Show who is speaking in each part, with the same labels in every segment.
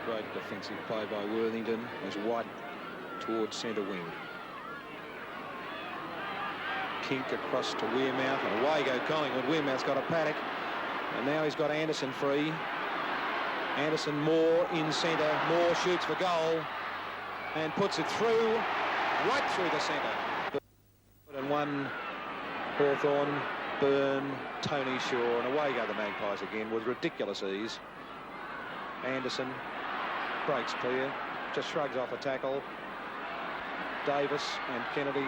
Speaker 1: Great defensive play by Worthington as White towards centre wing. Kink across to Wearmouth, and away go Collingwood. Wearmouth's got a paddock, and now he's got Anderson free. Anderson Moore in centre. Moore shoots for goal and puts it through, right through the centre. And one Hawthorn, Byrne, Tony Shaw, and away go the Magpies again with ridiculous ease. Anderson breaks clear, just shrugs off a tackle. Davis and Kennedy.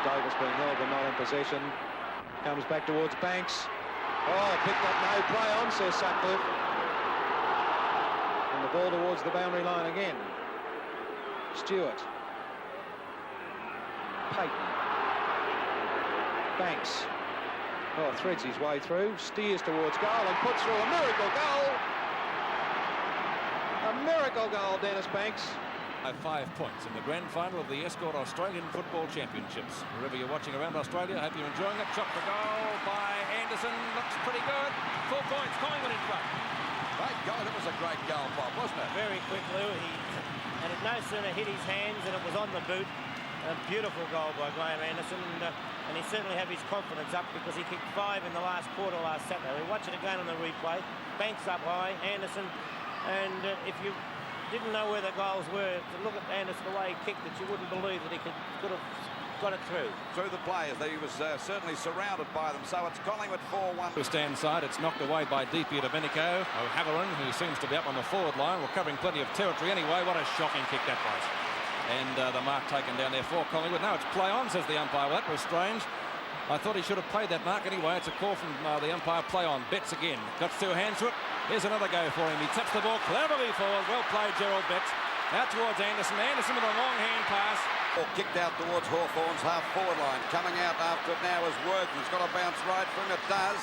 Speaker 1: Davis being held but not in possession. Comes back towards Banks. Oh, picked up, no play on, says Sutcliffe. And the ball towards the boundary line again. Stewart. Payton. Banks. Oh, threads his way through, steers towards goal and puts through a miracle goal. A miracle goal, Dennis Banks.
Speaker 2: 5 points in the grand final of the Escort Australian Football Championships. Wherever you're watching around Australia, hope you're enjoying it. Shot for goal by Anderson. Looks pretty good. 4 points. Collingwood in front.
Speaker 3: Great goal. That was a great goal, Bob, wasn't it?
Speaker 4: Very quick, Lou. And it no sooner hit his hands and it was on the boot. A beautiful goal by Graeme Anderson. And he certainly had his confidence up because he kicked 5 in the last quarter last Saturday. We watch it again on the replay. Banks up high. Anderson. And if you didn't know where the goals were, to look at Anderson the way he kicked it, you wouldn't believe that he could have got it through.
Speaker 3: Through the players, he was certainly surrounded by them. So it's Collingwood 4-1.
Speaker 2: To stand side, it's knocked away by Deepy Domenico. O'Halloran, who seems to be up on the forward line, we're covering plenty of territory anyway. What a shocking kick that was. And the mark taken down there for Collingwood. No, it's play on, says the umpire. Well, that was strange. I thought he should have played that mark anyway. It's a call from the umpire. Play on. Betts again. Got 2 hands to it. Here's another go for him. He taps the ball cleverly forward. Well played, Gerald Betts. Out towards Anderson. Anderson with a long hand pass.
Speaker 3: Ball kicked out towards Hawthorn's half-forward line. Coming out after it now is Worthington. It's got to bounce right for him. It does.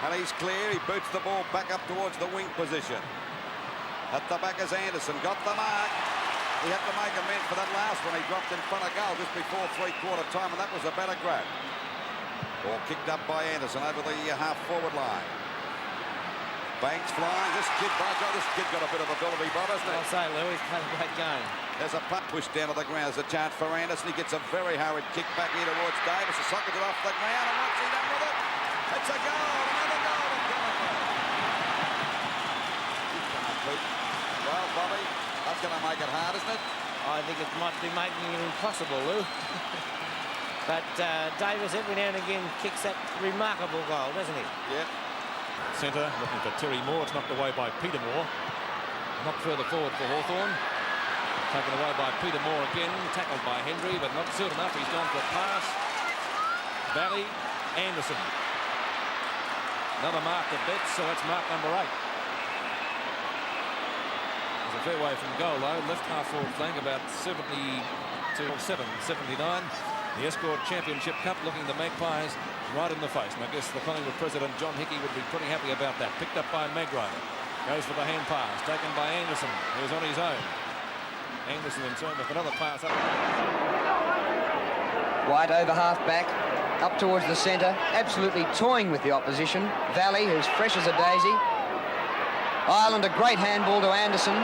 Speaker 3: And he's clear. He boots the ball back up towards the wing position. At the back is Anderson. Got the mark. He had to make amends for that last one. He dropped in front of goal just before three-quarter time, and that was a better grab. Ball kicked up by Anderson over the half-forward line. Banks flying. This kid got a bit of ability, Bob, hasn't he?
Speaker 4: I'll say, Lou, he's played a great game.
Speaker 3: There's a putt pushed down to the ground. There's a chance for Anderson. He gets a very hurried kick back here towards Davis. He sockets it off the ground, and what's he done with it? It's a goal. Another goal in Collingwood. Well, Bobby, that's going to make it hard, isn't it?
Speaker 4: I think it might be making it impossible, Lou. But Davis every now and again kicks that remarkable goal, doesn't he?
Speaker 3: Yeah.
Speaker 2: Centre looking for Terry Moore. It's knocked away by Peter Moore. Knocked further forward for Hawthorn. Taken away by Peter Moore again. Tackled by Hendry, but not soon enough. He's gone for a pass. Valley, Anderson. Another mark to Betts, so that's mark number 8. There's a fair way from goal, though. Left half-forward flank, about 79. The Escort Championship Cup looking the Magpies right in the face. And I guess the Collingwood president, John Hickey, would be pretty happy about that. Picked up by Magro. Goes for the hand pass. Taken by Anderson, who's on his own. Anderson in turn with another pass up.
Speaker 5: White over half back, up towards the centre, absolutely toying with the opposition. Valley, who's fresh as a daisy. Ireland, a great handball to Anderson.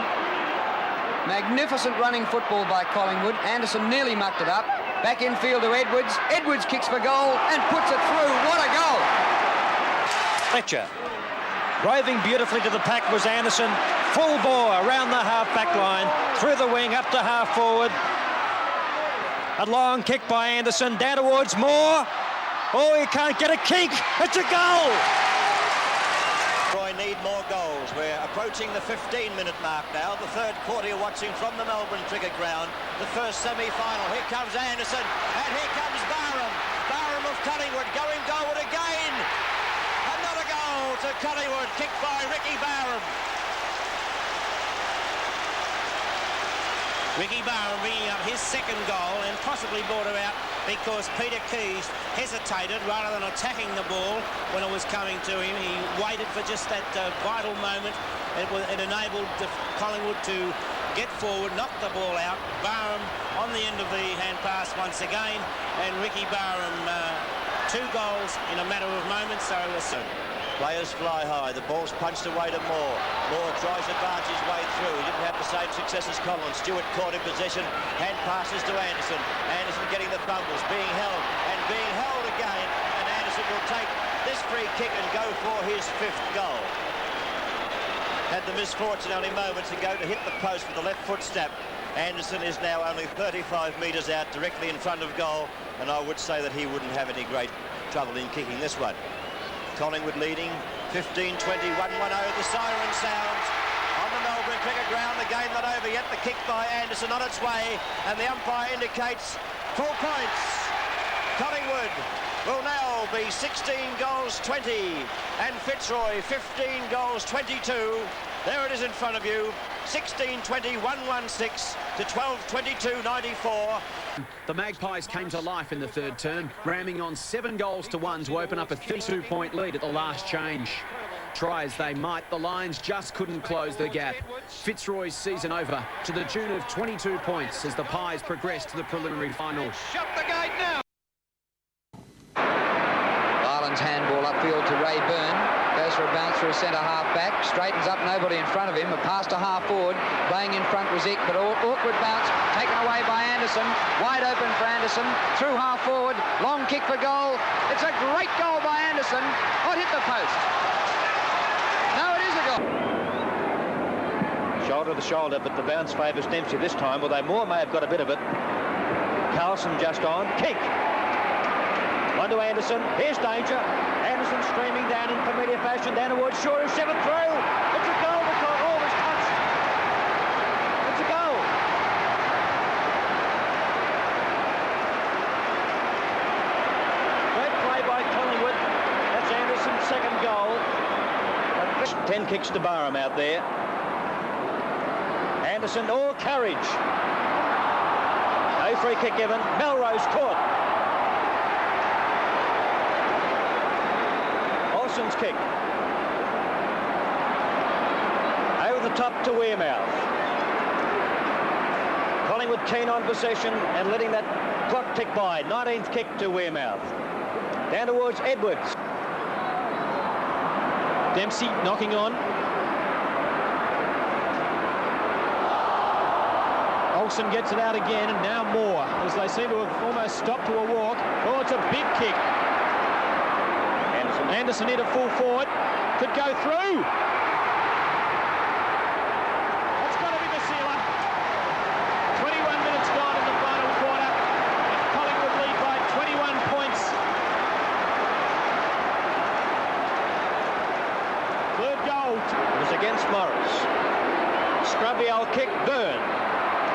Speaker 5: Magnificent running football by Collingwood. Anderson nearly mucked it up. Back infield to Edwards. Edwards kicks for goal and puts it through. What a goal!
Speaker 6: Fletcher. Roving beautifully to the pack was Anderson. Full bore around the half-back line. Through the wing, up to half-forward. A long kick by Anderson. Down towards Moore. Oh, he can't get a kick. It's a goal!
Speaker 7: Troy need more goals. We're approaching the 15-minute mark now. The third quarter you're watching from the Melbourne cricket ground. The first semi-final. Here comes Anderson and here comes Barham. Barham of Collingwood going goalward again. Another goal to Collingwood, kicked by Ricky Barham. Ricky Barham bringing up his second goal and possibly brought her out because Peter Keys hesitated rather than attacking the ball when it was coming to him. He waited for just that vital moment. It enabled Collingwood to get forward, knock the ball out. Barham on the end of the hand pass once again, and Ricky Barham 2 goals in a matter of moments. So players fly high. The ball's punched away to Moore. Moore tries to barge his way through. He didn't have
Speaker 8: the same success as Collins. Stewart caught in possession. Hand passes to Anderson. Anderson getting the fumbles, being held and being held again. And Anderson will take this free kick and go for his 5th goal. Had the misfortune only moments ago to hit the post with the left foot step. Anderson is now only 35 metres out, directly in front of goal, and I would say that he wouldn't have any great trouble in kicking this one. Collingwood leading 15-20, 1-1-0. The siren sounds on the Melbourne cricket ground. The game not over yet. The kick by Anderson on its way, and the umpire indicates full points. Collingwood will now be 16 goals 20, and Fitzroy 15 goals 22. There it is in front of you. 16-20, 1-1-6 to 12-22, 94.
Speaker 9: The Magpies came to life in the third term, ramming on 7 goals to 1 to open up a 32-point lead at the last change. Try as they might, the Lions just couldn't close the gap. Fitzroy's season over to the tune of 22 points as the Pies progress to the preliminary final.
Speaker 1: Shut the gate now.
Speaker 5: Ireland's handball upfield to Ray Byrne. Goes for a bounce through a centre half back. Straightens up, nobody in front of him. A pass to half forward. Playing in front was Ick, but awkward bounce. Taken away by Anderson. Wide open for Anderson. Through half forward. Long kick for goal. It's a great goal by Anderson. Oh, it hit the post. No, it is a goal.
Speaker 6: Shoulder to shoulder, but the bounce favours Dempsey this time, although Moore may have got a bit of it. Carlson just on. Kick. On to Anderson. Here's danger. Anderson streaming down in familiar fashion. Down towards Shaw, who's 7 through. It's a goal. The goal was touched. It's a goal. Great play by Collingwood. That's Anderson's 2nd goal. 10 kicks to Barham out there. Anderson, all courage. No free kick given. Melrose caught. Olsen's kick. Over the top to Wearmouth. Collingwood keen on possession and letting that clock tick by. 19th kick to Wearmouth. Down towards Edwards. Dempsey knocking on. Olsen gets it out again, and now Moore, as they seem to have almost stopped to a walk. Oh, it's a big kick. Anderson hit a full forward. Could go through. That's got to be the sealer. 21 minutes gone in the final quarter. Collingwood lead by 21 points. Third goal. It was against Morris. Scrubby old kick. Byrne.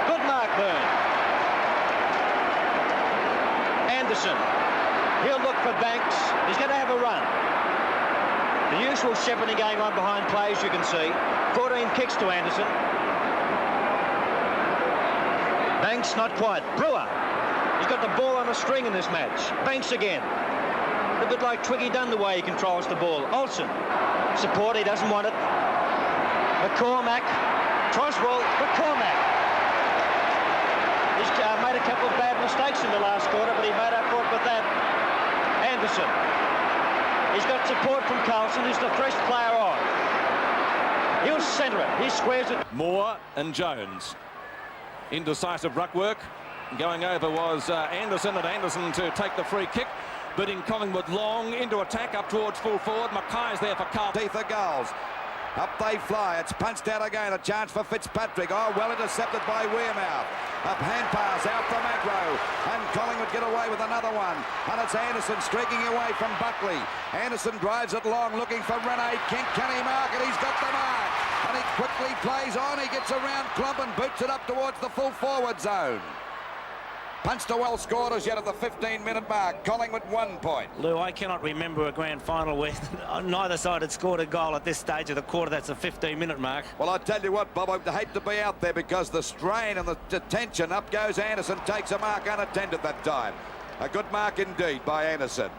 Speaker 6: Good mark, Byrne. Anderson. He'll look for Banks. He's going to have a run. The usual shepherding going on behind plays, you can see. 14 kicks to Anderson. Banks not quite. Brewer. He's got the ball on a string in this match. Banks again. A bit like Twiggy Dunn the way he controls the ball. Olsen. Support, he doesn't want it. McCormack. Troswell. McCormack. He's made a couple of bad mistakes in the last quarter, but he made up for it with that. Anderson. He's got support from Carlson, who's the fresh player on. He'll centre it. He squares it.
Speaker 2: Moore and Jones. Indecisive ruck work. Going over was Anderson, and Anderson to take the free kick. But in Collingwood long into attack up towards full forward. Mackay's there for Carl.
Speaker 3: Teeth of goals. Up they fly. It's punched out again. A chance for Fitzpatrick. Oh, well intercepted by Wearmouth. Up hand pass out from Agro. And Collingwood get away with another one. And it's Anderson streaking away from Buckley. Anderson drives it long looking for Rene Kink. Can he mark it? He's got the mark. And he quickly plays on. He gets around Clump and boots it up towards the full forward zone. Punched a well scored as yet at the 15-minute mark. Collingwood 1 point.
Speaker 7: Lou, I cannot remember a grand final where neither side had scored a goal at this stage of the quarter. That's a 15-minute mark.
Speaker 3: Well, I tell you what, Bob, I'd hate to be out there because the strain and the tension. Up goes Anderson, takes a mark unattended that time. A good mark indeed by Anderson.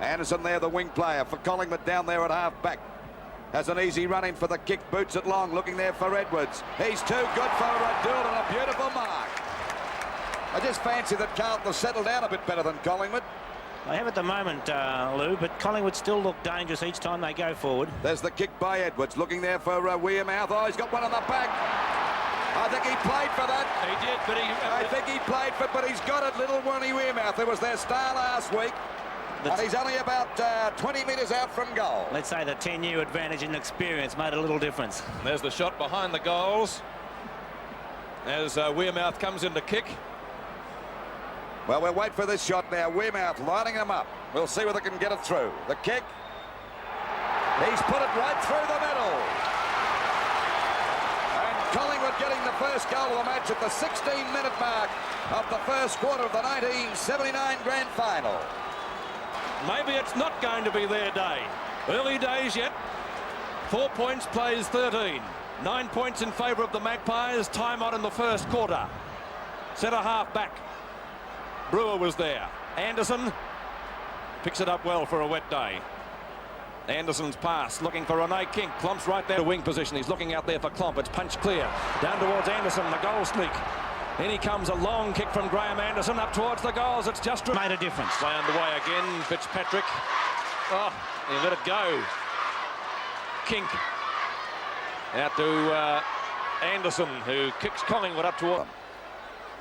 Speaker 3: Anderson there, the wing player for Collingwood down there at half-back. Has an easy run in for the kick, boots it long, looking there for Edwards. He's too good for Radul and a beautiful mark. I just fancy that Carlton will settle down a bit better than Collingwood.
Speaker 7: They have at the moment, Lou, but Collingwood still look dangerous each time they go forward.
Speaker 3: There's the kick by Edwards, looking there for Wearmouth. Oh, he's got one on the back. I think he played for that.
Speaker 2: He did, but
Speaker 3: I think he played for it, but he's got it, little Ronnie Wearmouth. It was their star last week. And he's only about 20 metres out from goal.
Speaker 7: Let's say the 10-year advantage in experience made a little difference.
Speaker 2: There's the shot behind the goals as Wearmouth comes in to kick.
Speaker 3: Well, we'll wait for this shot now. Wearmouth lining them up. We'll see whether they can get it through. The kick. He's put it right through the middle. And Collingwood getting the first goal of the match at the 16-minute mark of the first quarter of the 1979 Grand Final.
Speaker 2: Maybe it's not going to be their day. Early days yet. 4 points, plays 13. 9 points in favour of the Magpies. Time on in the first quarter. Centre half back. Brewer was there. Anderson picks it up well for a wet day. Anderson's pass, looking for Rene King. Klomp's right there to wing position. He's looking out there for Klomp. It's punched clear. Down towards Anderson, the goal sneak. In he comes, a long kick from Graeme Anderson up towards the goals. It's just
Speaker 7: Made a difference.
Speaker 2: play underway again. Fitzpatrick. Oh, he let it go. Kink. Out to Anderson, who kicks Collingwood up toward.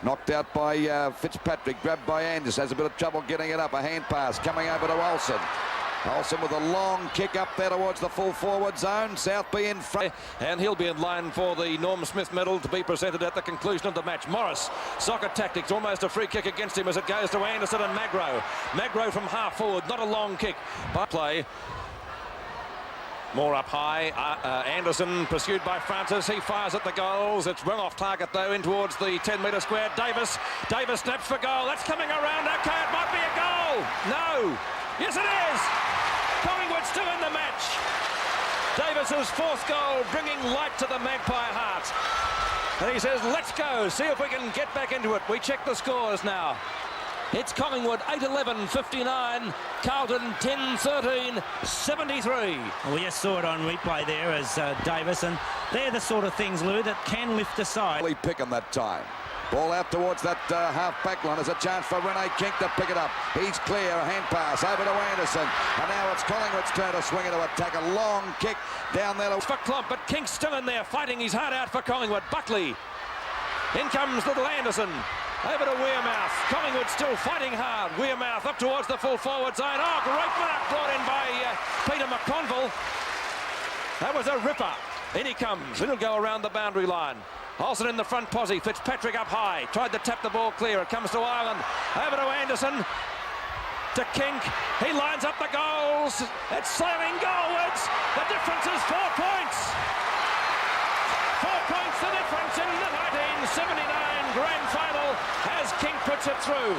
Speaker 3: Knocked out by Fitzpatrick, grabbed by Anderson. Has a bit of trouble getting it up. A hand pass coming over to Olsen. Olsen with a long kick up there towards the full forward zone. Southby in front.
Speaker 2: And he'll be in line for the Norm Smith medal to be presented at the conclusion of the match. Morris, soccer tactics, almost a free kick against him as it goes to Anderson and Magro. Magro from half forward, not a long kick. By play. More up high. Anderson pursued by Francis. He fires at the goals. It's run off target though in towards the 10-metre square. Davis snaps for goal. That's coming around. Okay, it might be a goal. No. Yes, it is. Collingwood still in the match. Davis's fourth goal, bringing light to the Magpie heart. And he says, let's go, see if we can get back into it. We check the scores now. It's Collingwood 8-11, 59. Carlton 10-13, 73.
Speaker 7: We just saw it on replay there as Davis, and they're the sort of things, Lou, that can lift a side.
Speaker 3: Pick him that time. Ball out towards that half-back line. There's a chance for Rene King to pick it up. He's clear. A hand pass over to Anderson. And now it's Collingwood's turn to swing into attack. A long kick down there.
Speaker 2: For Klomp, but King's still in there, fighting his heart out for Collingwood. Buckley. In comes little Anderson. Over to Wearmouth. Collingwood still fighting hard. Wearmouth up towards the full forward zone. Oh, great mark brought in by Peter McConville. That was a ripper. In he comes. It'll go around the boundary line. Olsen in the front posse. Fitzpatrick up high. Tried to tap the ball clear. It comes to Ireland. Over to Anderson. To Kink. He lines up the goals. It's sailing goalwards. The difference is 4 points. 4 points the difference in the 1979 Grand Final as King puts it through.